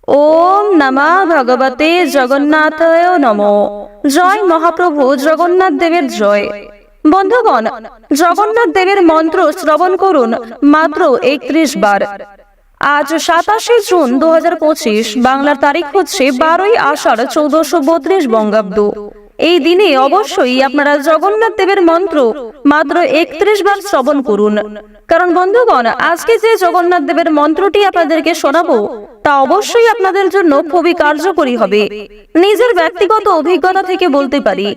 ওম নমঃ ভগবতে জগন্নাথায় নমো। জয় মহাপ্রভু জগন্নাথ দেবের জয়। বন্ধুগণ, জগন্নাথ দেবের মন্ত্র শ্রবণ করুন মাত্র 31 বার। আজ 27 জুন 2025, বাংলার তারিখ হচ্ছে 12ই আষাঢ় 1432 বঙ্গাব্দ। এই দিনে অবশ্যই আপনারা জগন্নাথ দেবের মন্ত্র মাত্র 31 বার শ্রবণ করুন। কারণ বন্ধুগণ, আজকে যে জগন্নাথ দেবের মন্ত্রটি আপনাদেরকে শোনাবো তা অবশ্যই আপনাদের জন্য খুবই কার্যকরী হবে। নিজের ব্যক্তিগত অভিজ্ঞতা থেকে বলতে পারি,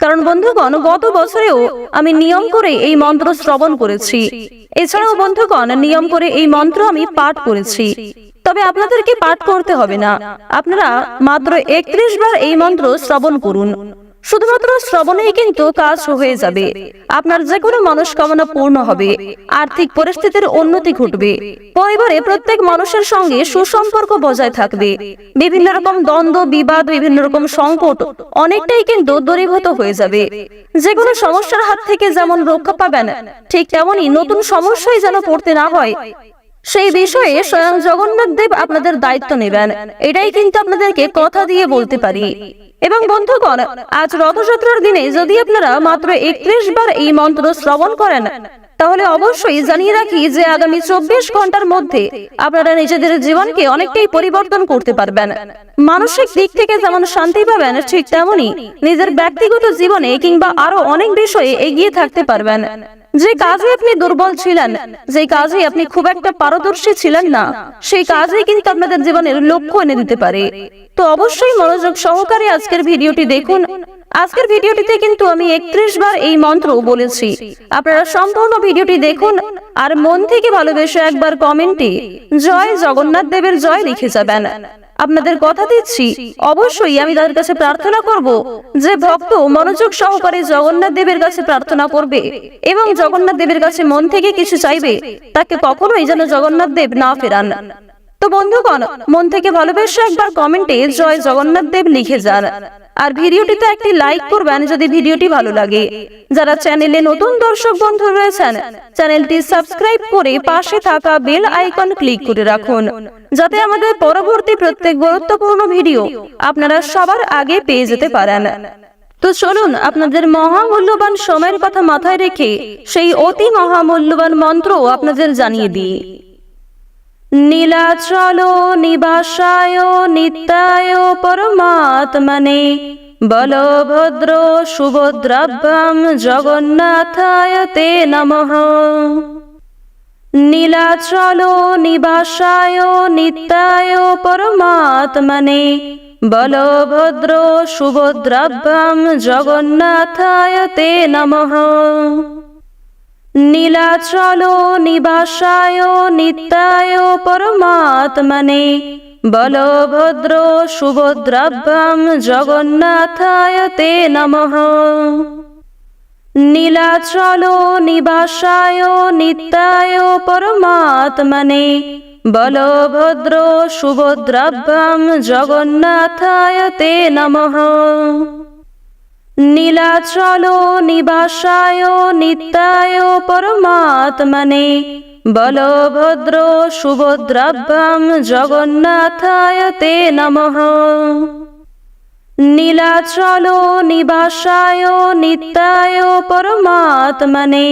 কারণ বন্ধুগণ, গত বছরেও আমি নিয়ম করে এই মন্ত্র শ্রবণ করেছি। এছাড়াও বন্ধুগণ, নিয়ম করে এই মন্ত্র আমি পাঠ করেছি। তবে আপনাদেরকে পাঠ করতে হবে না, আপনারা মাত্র 31 বার এই মন্ত্র শ্রবণ করুন। শুধুমাত্র শ্রবণেই কিন্তু কাজ হয়ে যাবে। আপনার যে কোনো মনস্কামনা পূর্ণ হবে, আর্থিক পরিস্থিতির উন্নতি ঘটবে, পরিবারে প্রত্যেক মানুষের সঙ্গে সুসম্পর্ক বজায় থাকবে, বিভিন্ন রকম দ্বন্দ্ব বিবাদ, বিভিন্ন রকম সংকট অনেকটাই কিন্তু দূরীভূত হয়ে যাবে। যে কোনো সমস্যার হাত থেকে যেমন রক্ষা পাবেন, ঠিক তেমনই নতুন সমস্যায় যেন পড়তে না হয়, সেই বিষয়ে স্বয়ং জগন্নাথ দেব আপনাদের দায়িত্ব নেবেন। এটাই কিন্তু আপনাদেরকে কথা দিয়ে বলতে পারি। এবং বন্ধুগণ, আজ রথযাত্রার দিনে যদি আপনারা মাত্র 31 বার এই মন্ত্র শ্রবণ করেন, তাহলে অবশ্যই জানিয়ে রাখি যে আগামী 24 ঘন্টার মধ্যে আপনারা নিজেদের জীবনকে অনেকটাই পরিবর্তন করতে পারবেন। মানসিক দিক থেকে যেমন শান্তি পাবেন, ঠিক তেমনি নিজের ব্যক্তিগত জীবনে কিংবা আরো অনেক বিষয়ে এগিয়ে থাকতে পারবেন। যে কাজে আপনি দুর্বল ছিলেন, যে কাজে আপনি খুব একটা পারদর্শী ছিলেন না, সেই কাজেই কিন্তু আপনাদের জীবনের লক্ষ্য এনে দিতে পারে। তো অবশ্যই মনোযোগ সহকারে আজকের ভিডিওটি দেখুন। আজকের ভিডিওটিতে কিন্তু আমি 31 বার এই মন্ত্র বলেছি। আপনারা সম্পূর্ণ ভিডিওটি দেখুন আর মন থেকে ভালোবেসে একবার কমেন্টে জয় জগন্নাথ দেবের জয় লিখে যাবেন। আপনাদের কথা দিচ্ছি, অবশ্যই আমি তাদের কাছে প্রার্থনা করব যে ভক্ত মনোযোগ সহকারে জগন্নাথ দেবের কাছে প্রার্থনা করবে এবং জগন্নাথ দেবের কাছে মন থেকে কিছু চাইবে, তাকে কখনোই যেন জগন্নাথ দেব না ফেরান। তো বন্ধুগণ, মন থেকে ভালোবেসে একবার কমেন্টে জয় জগন্নাথ দেব লিখে যান। আর ভিডিওটিতে একটি লাইক করবেন যদি ভিডিওটি ভালো লাগে। যারা চ্যানেলে নতুন দর্শক বন্ধু রয়েছেন, চ্যানেলটি সাবস্ক্রাইব করে পাশে থাকা বেল আইকন ক্লিক করে রাখুন, যাতে আমাদের পরবর্তী প্রত্যেক গুরুত্বপূর্ণ ভিডিও আপনারা সবার আগে পেয়ে যেতে পারেন। তো চলুন, আপনাদের মহামূল্যবান সময়ের কথা মাথায় রেখে সেই অতি মহামূল্যবান মন্ত্র আপনাদের জানিয়ে দিই। নীলাচল নিবাসায় নিত্যায় পরমাত্মনে বলভদ্র সুভদ্রাভ্যাম জগন্নাথায় তে নমঃ। নীলাচল নিবাসায় নিত্যায় পরমাত্মনে বলভদ্র সুভদ্রাভ্যাম জগন্নাথায় তে নমঃ। নীলাচল নিবাসায় নিত্যায় পরমাত্মনে বলভদ্র সুভদ্রাভ্যাম জগন্নাথায় তে নমঃ। নীলাচল নিবাসায় নিত্যায় পরমাত্মনে বলভদ্র সুভদ্রাভ্যাম জগন্নাথায় তে নমঃ। নীলাচল নিবাসায় নিত্যায় পরমাত্মনে বলভদ্র সুভদ্রাভ্যাম জগন্নাথায় তে নমঃ। নীলাচল নিবাসায় নিত্যায় পরমাত্মনে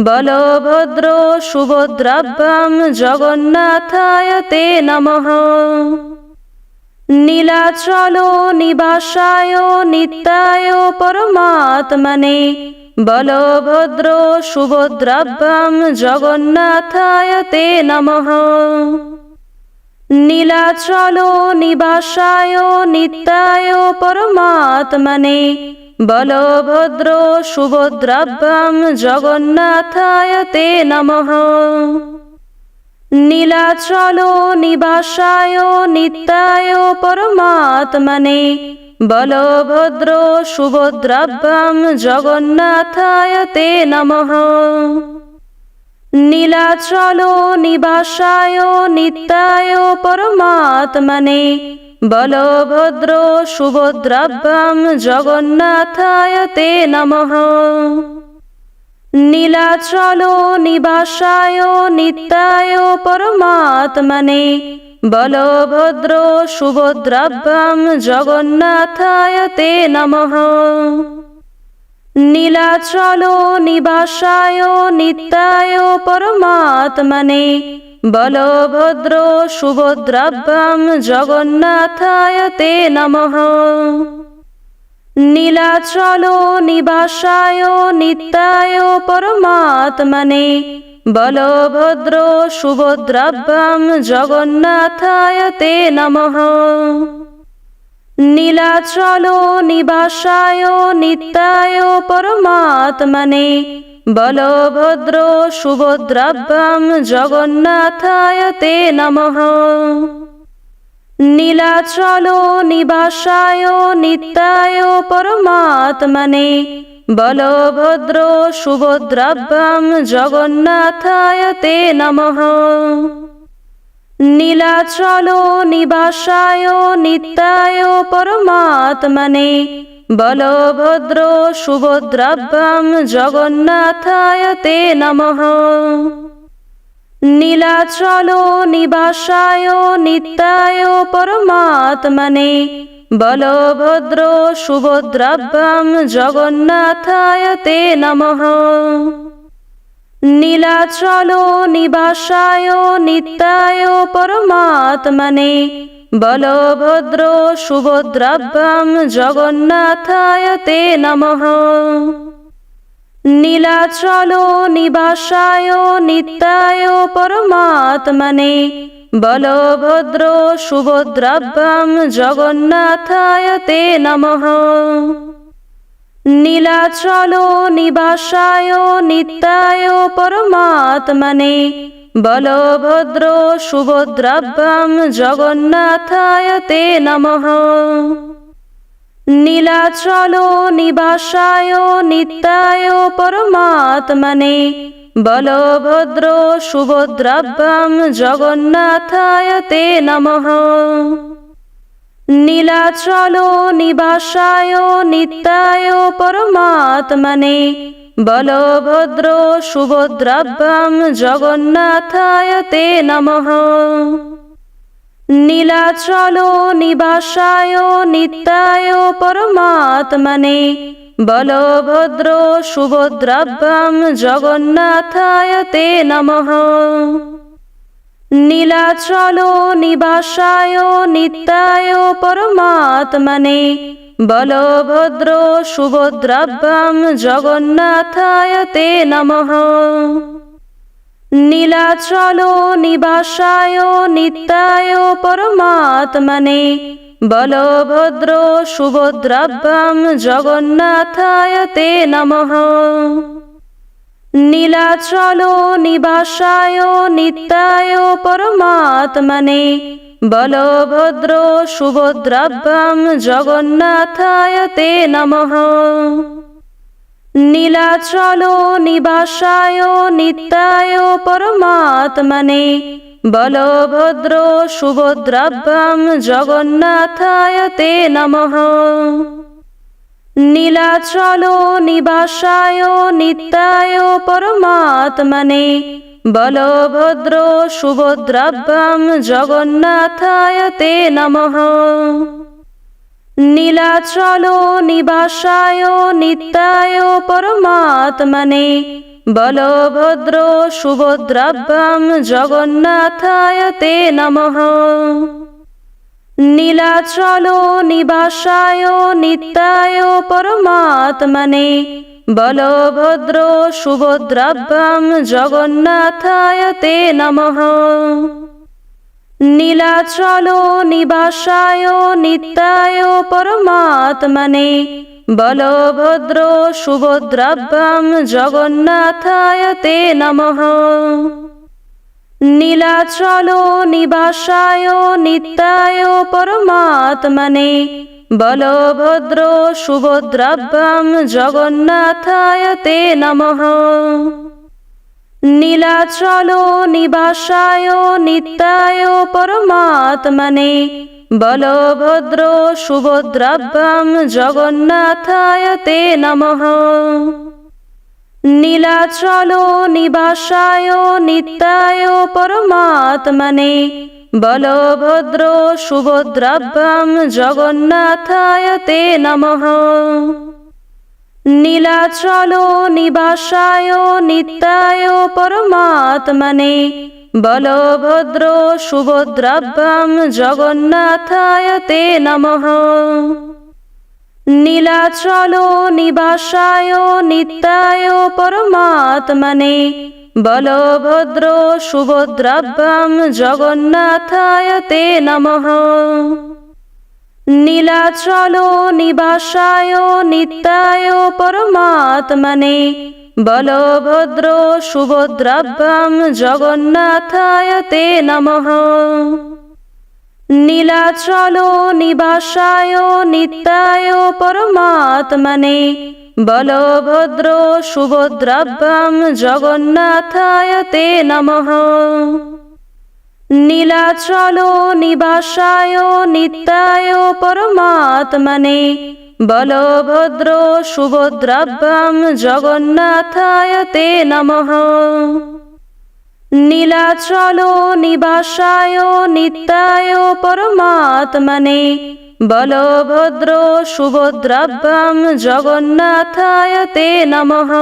বলভদ্র সুভদ্রাভ্যাম জগন্নাথায় তে নমঃ। নীলাচল নিবাসায় নিত্যায় পরমাত্মনে বলভদ্র সুভদ্রাভ্যাম জগন্নাথায় তে নমঃ। নীলাচল নিবাসায় নিত্যায় পরমাত্মনে বলভদ্র সুভদ্রাভ্যাম জগন্নাথায় তে নমঃ। নীলাচল নিবাসায় নিত্যায় পরমাত্মনে বলভদ্র সুভদ্রাভ্যাম জগন্নাথায় তে নমঃ। নীলাচল নিবাসায় নিত্যায় পরমাত্মনে বলভদ্র সুভদ্রাভ্যাম জগন্নাথায় তে নমঃ। নীলাচল নিবাসায় নিত্যায় পরমাত্মনে বলভদ্র সুভদ্রাভ্যাং জগন্নাথায় তে নমঃ। নীলাচল নিবাসায় নিত্যায় পরমাত্মনে বলভদ্র সুভদ্রাভ্যাং জগন্নাথায় তে নমঃ। নীলাচল নিবাসায় নিত্যায় পরমাত্মনে বলভদ্র সুভদ্রাভ্যাং জগন্নাথায় তে নমঃ। নীলাচল নিবাসায় নিত্যায় পরমাত্মনে বলভদ্র সুভদ্রাভ্যাং জগন্নাথায় তে নমঃ। নীলাচল নিবাসায় নিত্যায় পরমাত্মনে বলভদ্র সুভদ্রাভ্যাং জগন্নাথায় তে নমঃ। নীলাচল নিবাসায় নিত্যায় পরমাত্মনে বলভদ্র সুভদ্রাভ্যাং জগন্নাথায় তে নমঃ। নীলাচল নিবাসায় নিত্যায় পরমাত্মনে বলভদ্র সুভদ্রাভ্যাং জগন্নাথায় তে নমঃ। নীলাচল নিবাসায় নিত্যায় পরমাত্মনে বলভদ্র সুভদ্রাভ্যাং জগন্নাথায় তে নমঃ। নীলাচল নিবাসায় নিত্যায় পরমাত্মনে বলভদ্র সুভদ্রাভ্যাং জগন্নাথায় তে নমঃ। নীলাচল নিবাসায় নিত্যায় পরমাত্মনে বলভদ্র সুভদ্রাভ্যাং জগন্নাথায় তে নমঃ। নীলাচল নিবাসায় নিত্যায় পরমাত্মনে বলভদ্র সুভদ্রাভ্যাং জগন্নাথায় তে নমঃ। নীলাচল নিবাসায় নিত্যায় পরমাত্মনে বলভদ্র সুভদ্রাভ্যাং জগন্নাথায় তে নমঃ। নীলাচল নিবাসায় নিত্যায় পরমাত্মনে বলভদ্র সুভদ্রাভ্যাং জগন্নাথায় তে নমঃ। নীলাচল নিবাসায় নিত্যায় পরমাত্মনে বলভদ্র সুভদ্রাভ্যাং জগন্নাথায় তে নমঃ। নীলাচল নিবাসায় নিত্যায় পরমাত্মনে বলভদ্র সুভদ্রাভ্যাং জগন্নাথায় তে নমঃ। নীলাচল নিবাসায় নিত্যায় পরমাত্মনে বলভদ্র সুভদ্রাভ্যাং জগন্নাথায় তে নমঃ। নীলাচল নিবাসায় নিত্যায় পরমাত্মনে বলভদ্র সুভদ্রাভ্যাং জগন্নাথায় তে নমঃ। নীলাচল নিবাসায় নিত্যায় পরমাত্মনে বলভদ্র সুভদ্রাভ্যাং জগন্নাথায় তে নমঃ। নীলাচল নিবাসায় নিত্যায় পরমাত্মনে বলভদ্র সুভদ্রাভ্যাং জগন্নাথায় তে নমঃ। নীলাচল নিবাসায় নিত্যায় পরমাত্মনে বলভদ্র সুভদ্রাভ্যাং জগন্নাথায় তে নমঃ। নীলাচল নিবাসায় নিত্যায় পরমাত্মনে বলভদ্র সুভদ্রাভ্যাং জগন্নাথায় তে নমঃ। নীলাচল নিবাসায় নিত্যায় পরমাত্মনে বলভদ্র সুভদ্রাভ্যাং জগন্নাথায় তে নমঃ। নীলাচল নিবাসায় নিত্যায় পরমাত্মনে বলভদ্র সুভদ্রাভ্যাং জগন্নাথায় তে নমঃ। নীলাচল নিবাসায় নিত্যায় পরমাত্মনে বলভদ্র সুভদ্রাভ্যাং জগন্নাথায় তে নমঃ। নীলাচল নিবাসায় নিত্যায় পরমাত্মনে বলভদ্র সুভদ্রাভ্যাং জগন্নাথায় তে নমঃ। নীলাচল নিবাসায় নিত্যায় পরমাত্মনে বলভদ্র সুভদ্রাভ্যাং জগন্নাথায় তে নমঃ। নীলাচল নিবাসায় নিত্যায় পরমাত্মনে বলভদ্র সুভদ্রাভ্যাং জগন্নাথায় তে নমঃ। নীলাচল নিবাসায় নিত্যায় পরমাত্মনে বলভদ্র সুভদ্রাভ্যাং জগন্নাথায় তে নমঃ। নীলাচল নিবাসায় নিত্যায় পরমাত্মনে বলভদ্র সুভদ্রাভ্যাং জগন্নাথায় তে নমঃ। নীলাচল নিবাসায় নিত্যায় পরমাত্মনে বলভদ্র সুভদ্রাভ্যাং জগন্নাথায় তে নমঃ।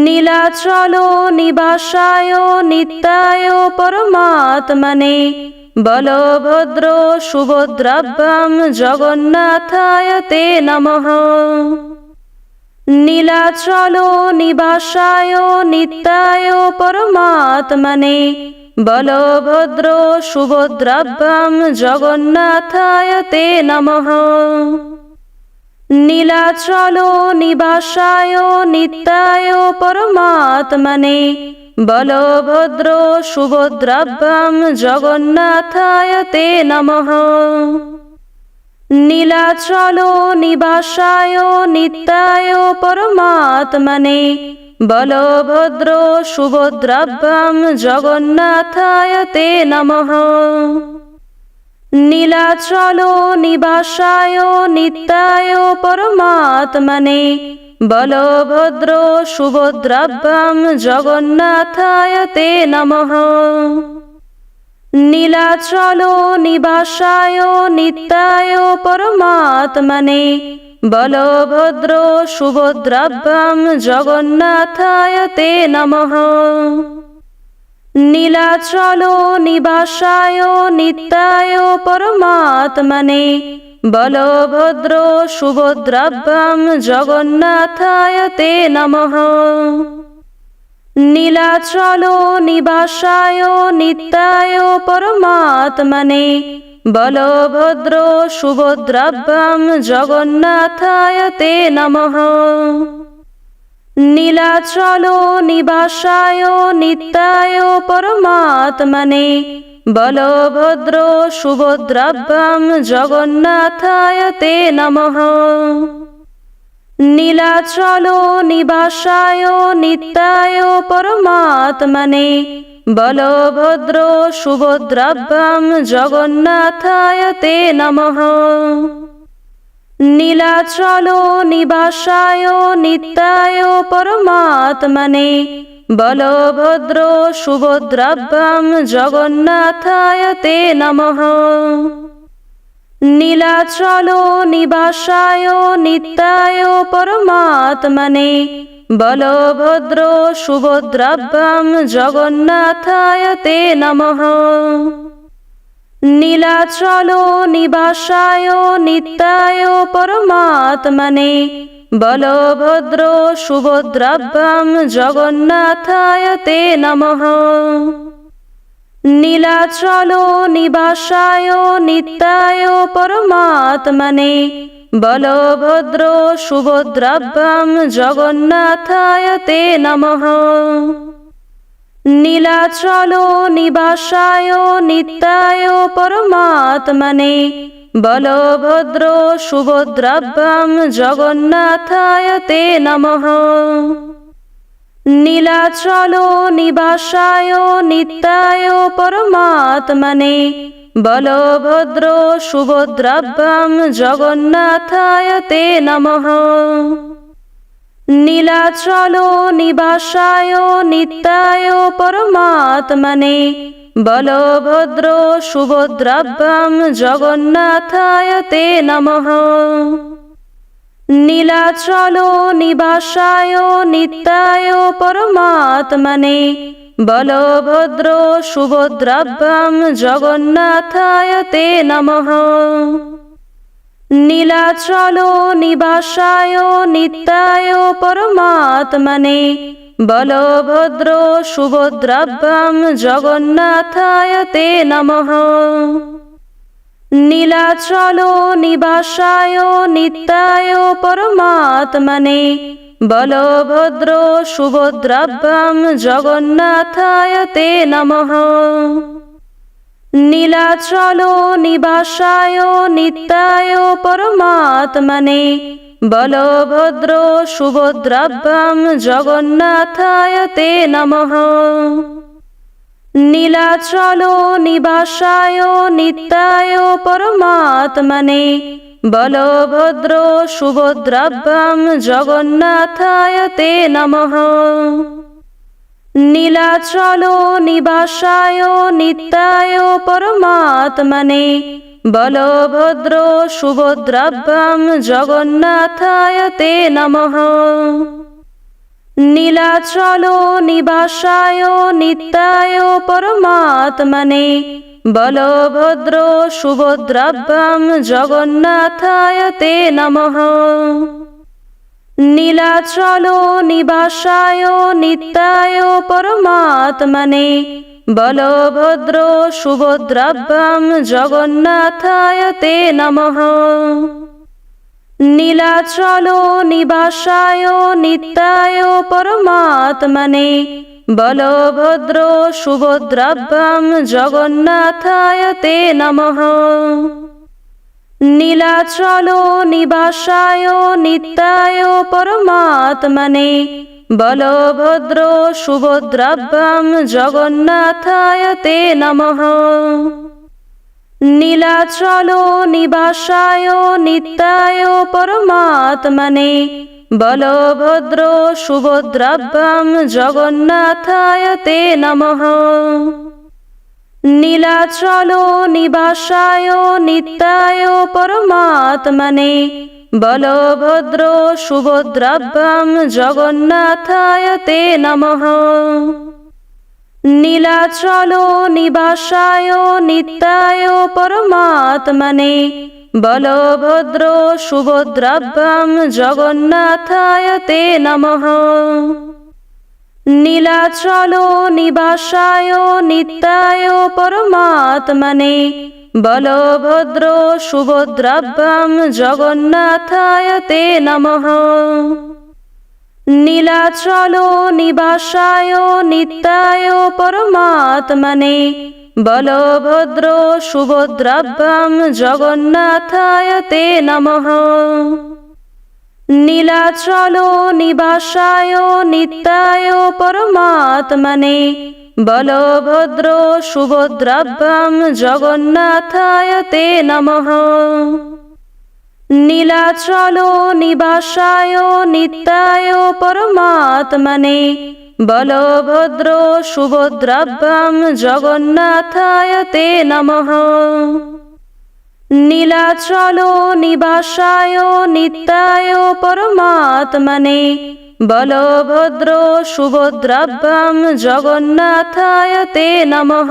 নীলাচল নিবাসায় নিত্যায় পরমাত্মনে বলভদ্র সুভদ্রাভ্যাং জগন্নাথায় তে নমঃ। নীলাচল নিবাসায় নিত্যায় পরমাত্মনে বলভদ্র সুভদ্রাভ্যাং জগন্নাথায় তে নমঃ। নীলাচল নিবাসায় নিত্যায় পরমাত্মনে বলভদ্র সুভদ্রাভ্যাং জগন্নাথায় তে নমঃ। নীলাচল নিবাসায় নিত্যায় পরমাত্মনে বলভদ্র সুভদ্রাভ্যাং জগন্নাথায় তে নমঃ। নীলাচল নিবাসায় নিত্যায় পরমাত্মনে বলভদ্র সুভদ্রাভ্যাং জগন্নাথায় তে নমঃ। নীলাচল নিবাসায় নিত্যায় পরমাত্মনে বলভদ্র সুভদ্রাভ্যাং জগন্নাথায় তে নমঃ। নীলাচল নিবাসায় নিত্যায় পরমাত্মনে বলভদ্র সুভদ্রাভ্যাং জগন্নাথায় তে নমঃ। নীলাচল নিবাসায় নিত্যায় পরমাত্মনে বলভদ্র সুভদ্রাভ্যাং জগন্নাথায় তে নমঃ। নীলাচল নিবাসায় নিত্যায় পরমাত্মনে বলভদ্র সুভদ্রাভ্যাং জগন্নাথায় তে নমঃ। নীলাচল নিবাসায় নিত্যায় পরমাত্মনে বলভদ্র সুভদ্রাভ্যাং জগন্নাথায় তে নমঃ। নীলাচল নিবাসায় নিত্যায় পরমাত্মনে বলভদ্র সুভদ্রাভ্যাং জগন্নাথায় তে নমঃ। নীলাচল নিবাসায় নিত্যায় পরমাত্মনে বলভদ্র সুভদ্রাভ্যাং জগন্নাথায় তে নমঃ। নীলাচল নিবাসায় নিত্যায় পরমাত্মনে বলভদ্র সুভদ্রাভ্যাং জগন্নাথায় তে নমঃ। নীলাচল নিবাসায় নিত্যায় পরমাত্মনে বলভদ্র সুভদ্রাভ্যাং জগন্নাথায় তে নমঃ। নীলাচল নিবাসায় নিত্যায় পরমাত্মনে বলভদ্র সুভদ্রাভ্যাং জগন্নাথায় তে নমঃ। নীলাচল নিবাসায় নিত্যায় পরমাত্মনে বলভদ্র সুভদ্রাভ্যাং জগন্নাথায় তে নমঃ। নীলাচল নিবাসায় নিত্যায় পরমাত্মনে বলভদ্র সুভদ্রাভ্যাং জগন্নাথায় তে নমঃ। নীলাচল নিবাসায় নিত্যায় পরমাত্মনে বলভদ্র সুভদ্রাভ্যাং জগন্নাথায় তে নমঃ। নীলাচল নিবাসায় নিত্যায় পরমাত্মনে বলভদ্র সুভদ্রাভ্যাং জগন্নাথায় তে নমঃ। নীলাচল নিবাসায় নিত্যায় পরমাত্মনে বলভদ্র সুভদ্রাভ্যাং জগন্নাথায় তে নমঃ। নীলাচল নিবাসায় নিত্যায় পরমাত্মনে বলভদ্র সুভদ্রাভ্যাং জগন্নাথায় তে নমঃ। নীলাচল নিবাসায় নিত্যায় পরমাত্মনে বলভদ্র সুভদ্রাভ্যাং জগন্নাথায় তে নমঃ। নীলাচল নিবাসায় নিত্যায় পরমাত্মনে বলভদ্র সুভদ্রাভ্যাং জগন্নাথায় তে নমঃ। নীলাচল নিবাসায় নিত্যায় পরমাত্মনে বলভদ্র সুভদ্রাভ্যাং জগন্নাথায় তে নমঃ। নীলাচল নিবাসায় নিত্যায় পরমাত্মনে বলভদ্র সুভদ্রাভ্যাং জগন্নাথায় তে নমঃ। নীলাচল নিবাসায় নিত্যায় পরমাত্মনে বলভদ্র সুভদ্রাভ্যাং জগন্নাথায় তে নমঃ। নীলাচল নিবাসায় নিত্যায় পরমাত্মনে বলভদ্র সুভদ্রাভ্যাং জগন্নাথায় তে নমঃ। নীলাচল নিবাসায় নিত্যায় পরমাত্মনে বলভদ্র সুভদ্রাভ্যাং জগন্নাথায় তে নমঃ। নীলাচল নিবাসায় নিত্যায় পরমাত্মনে বলভদ্র সুভদ্রাভ্যাং জগন্নাথায় তে নমঃ। নীলাচল নিবাসায় নিত্যায় পরমাত্মনে বলভদ্র সুভদ্রাভ্যাং জগন্নাথায় তে নমঃ। নীলাচল নিবাসায় নিত্যায় পরমাত্মনে বলভদ্র সুভদ্রাভ্যাং জগন্নাথায় তে নমঃ। নীলাচল নিবাসায় নিত্যায় পরমাত্মনে বলভদ্র সুভদ্রাভ্যাং জগন্নাথায় তে নমঃ। নীলাচল নিবাসায় নিত্যায় পরমাত্মনে বলভদ্র সুভদ্রাভ্যাং জগন্নাথায় তে নমঃ। নীলাচল নিবাসায় নিত্যায় পরমাত্মনে বলভদ্র সুভদ্রাভ্যাং জগন্নাথায় তে নমঃ। নীলাচল নিবাসায় নিত্যায় পরমাত্মনে বলভদ্র সুভদ্রাভ্যাং জগন্নাথায় তে নমঃ।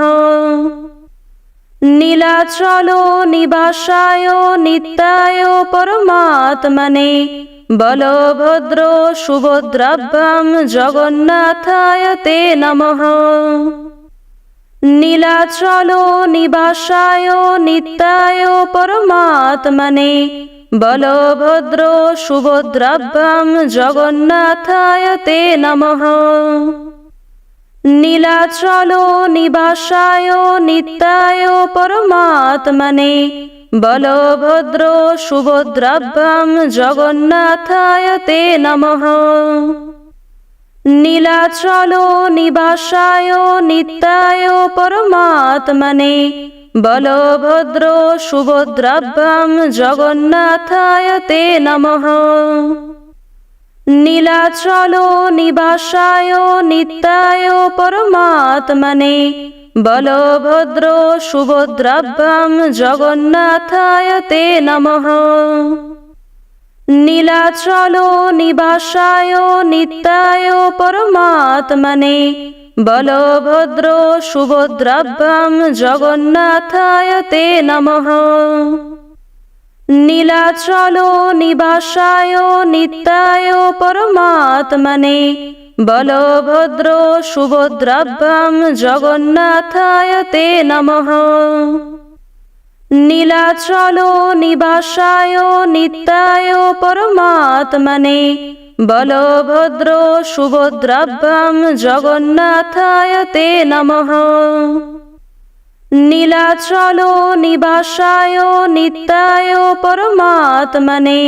নীলাচল নিবাসায় নিত্যায় পরমাত্মনে বলভদ্র সুভদ্রাভ্যাং জগন্নাথায় তে নমঃ। নীলাচল নিবাসায় নিত্যায় পরমাত্মনে বলভদ্র সুভদ্রাভ্যাং জগন্নাথায় তে নমঃ। নীলাচল নিবাসায় নিত্যায় পরমাত্মনে বলভদ্র সুভদ্রাভ্যাং জগন্নাথায় তে নমঃ। নীলাচল নিবাসায় নিত্যায় পরমাত্মনে বলভদ্র সুভদ্রাভ্যাং জগন্নাথায় তে নমঃ। নীলাচল নিবাসায় নিত্যায় পরমাত্মনে বলভদ্র সুভদ্রাভ্যাং জগন্নাথায় তে নমঃ। নীলাচল নিবাসায় নিত্যায় পরমাত্মনে বলভদ্র সুভদ্রাভ্যাং জগন্নাথায় তে নমঃ। নীলাচল নিবাসায় নিত্যায় পরমাত্মনে বলভদ্র সুভদ্রাভ্যাং জগন্নাথায় তে নমঃ। নীলাচল নিবাসায় নিত্যায় পরমাত্মনে বলভদ্র সুভদ্রাভ্যাং জগন্নাথায় তে নমঃ। নীলাচল নিবাসায় নিত্যায় পরমাত্মনে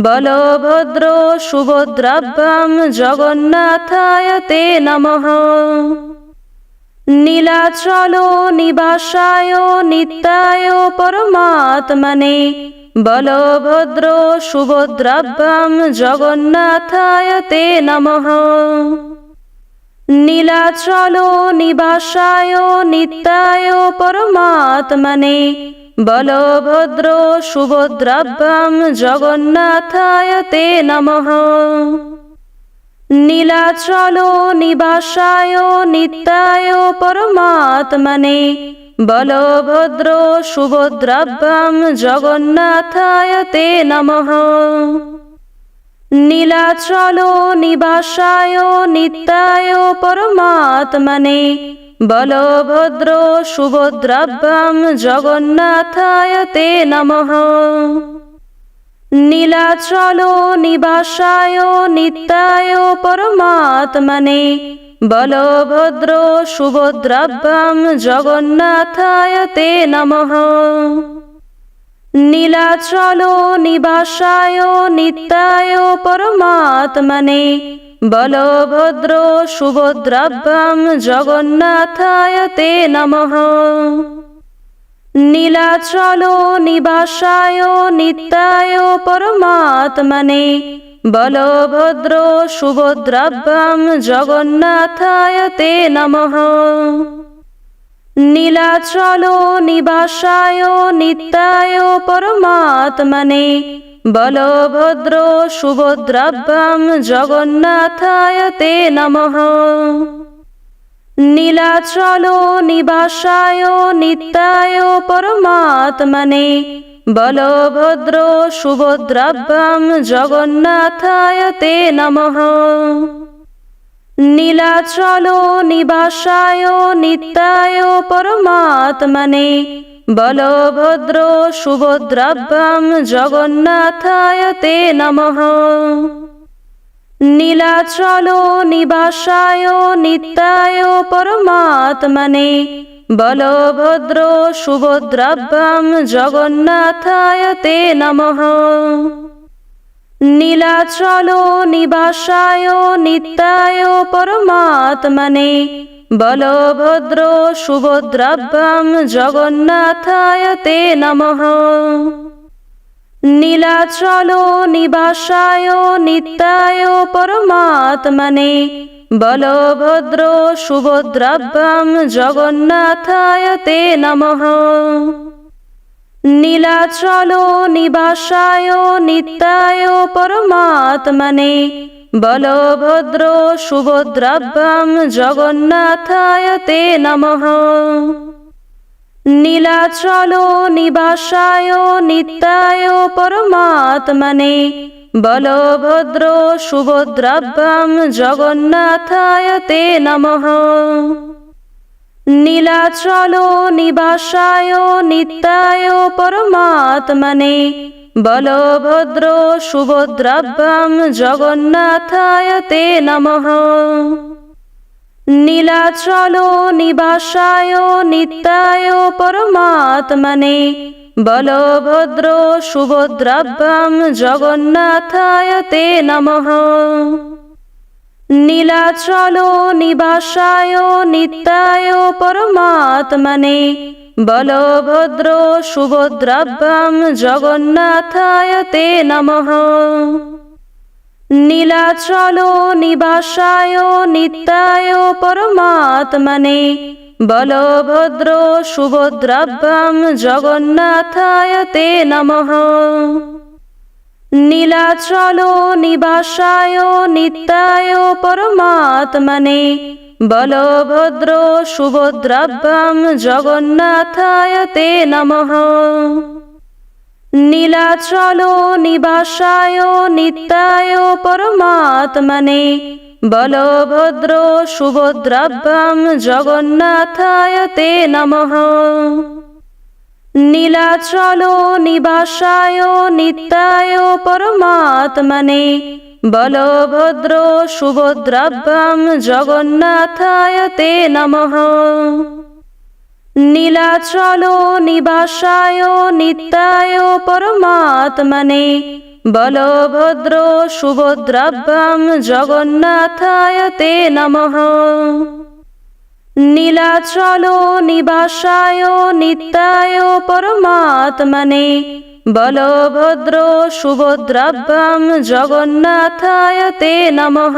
বলভদ্র সুভদ্রাভ্যাং জগন্নাথায় তে নমঃ। নীলাচল নিবাসায় নিত্যায় পরমাত্মনে বলভদ্র সুভদ্রাভ্যাং জগন্নাথায় তে নমঃ। নীলাচল নিবাসায় নিত্যায় পরমাত্মনে বলভদ্র সুভদ্রাভ্যাং জগন্নাথায় তে নমঃ। নীলাচল নিবাসায় নিত্যায় পরমাত্মনে বলভদ্র সুভদ্রাভ্যাং জগন্নাথায় তে নমঃ। নীলাচল নিবাসায় নিত্যায় পরমাত্মনে বলভদ্র সুভদ্রাভ্যাং জগন্নাথায় তে নমঃ। নীলাচল নিবাসায় নিত্যায় পরমাত্মনে বলভদ্র সুভদ্রাভ্যাং জগন্নাথায় তে নমঃ। নীলাচল নিবাসায় নিত্যায় পরমাত্মনে বলভদ্র সুভদ্রাভ্যাং জগন্নাথায় তে নমঃ। নীলাচল নিবাসায় নিত্যায় পরমাত্মনে বলভদ্র সুভদ্রাভ্যাং জগন্নাথায় তে নমঃ। নীলাচল নিবাসায় নিত্যায় পরমাত্মনে বলভদ্র সুভদ্রাভ্যাং জগন্নাথায় তে নমঃ। নীলাচল নিবাসায় নিত্যায় পরমাত্মনে বলভদ্র সুভদ্রাভ্যাং জগন্নাথায় তে নমঃ। নীলাচল নিবাসায় নিত্যায় পরমাত্মনে বলভদ্র সুভদ্রাভ্যাং জগন্নাথায় তে নমঃ। নীলাচল নিবাসায় নিত্যায় পরমাত্মনে বলভদ্র সুভদ্রাভ্যাং জগন্নাথায় তে নমঃ। নীলাচল নিবাসায় নিত্যায় পরমাত্মনে বলভদ্র সুভদ্রাভ্যাং জগন্নাথায় তে নমঃ। নীলাচল নিবাসায় নিত্যায় পরমাত্মনে বলভদ্র সুভদ্রাভ্যাং জগন্নাথায় তে নমঃ। নীলাচল নিবাসায় নিত্যায় পরমাত্মনে বলভদ্র সুভদ্রাভ্যাং জগন্নাথায় তে নমঃ। নীলাচল নিবাসায় নিত্যায় পরমাত্মনে বলভদ্র সুভদ্রাভ্যাং জগন্নাথায় তে নমঃ। নীলাচল নিবাসায় নিত্যায় পরমাত্মনে বলভদ্র সুভদ্রাভ্যাং জগন্নাথায় তে নমঃ। নীলাচল নিবাসায় নিত্যায় পরমাত্মনে বলভদ্র সুভদ্রাভ্যাং জগন্নাথায় তে নমঃ। নীলাচল নিবাসায় নিত্যায় পরমাত্মনে বলভদ্র সুভদ্রাভ্যাং জগন্নাথায় তে নমঃ। নীলাচল নিবাসায় নিত্যায় পরমাত্মনে বলভদ্র সুভদ্রাভ্যাং জগন্নাথায় তে নমঃ। নীলাচল নিবাসায় নিত্যায় পরমাত্মনে বলভদ্র সুভদ্রাভ্যাং জগন্নাথায় তে নমঃ। নীলাচল নিবাসায় নিত্যায় পরমাত্মনে বলভদ্র সুভদ্রাভ্যাং জগন্নাথায় তে নমঃ। নীলাচল নিবাসায় নিত্যায় পরমাত্মনে বলভদ্র সুভদ্রাভ্যাং জগন্নাথায় তে নমঃ। নীলাচল নিবাসায় নিত্যায় পরমাত্মনে বলভদ্র সুভদ্রাভ্যাং জগন্নাথায় তে নমঃ। নীলাচল নিবাসায় নিত্যায় পরমাত্মনে বলভদ্র সুভদ্রাভ্যাং জগন্নাথায় তে নমঃ।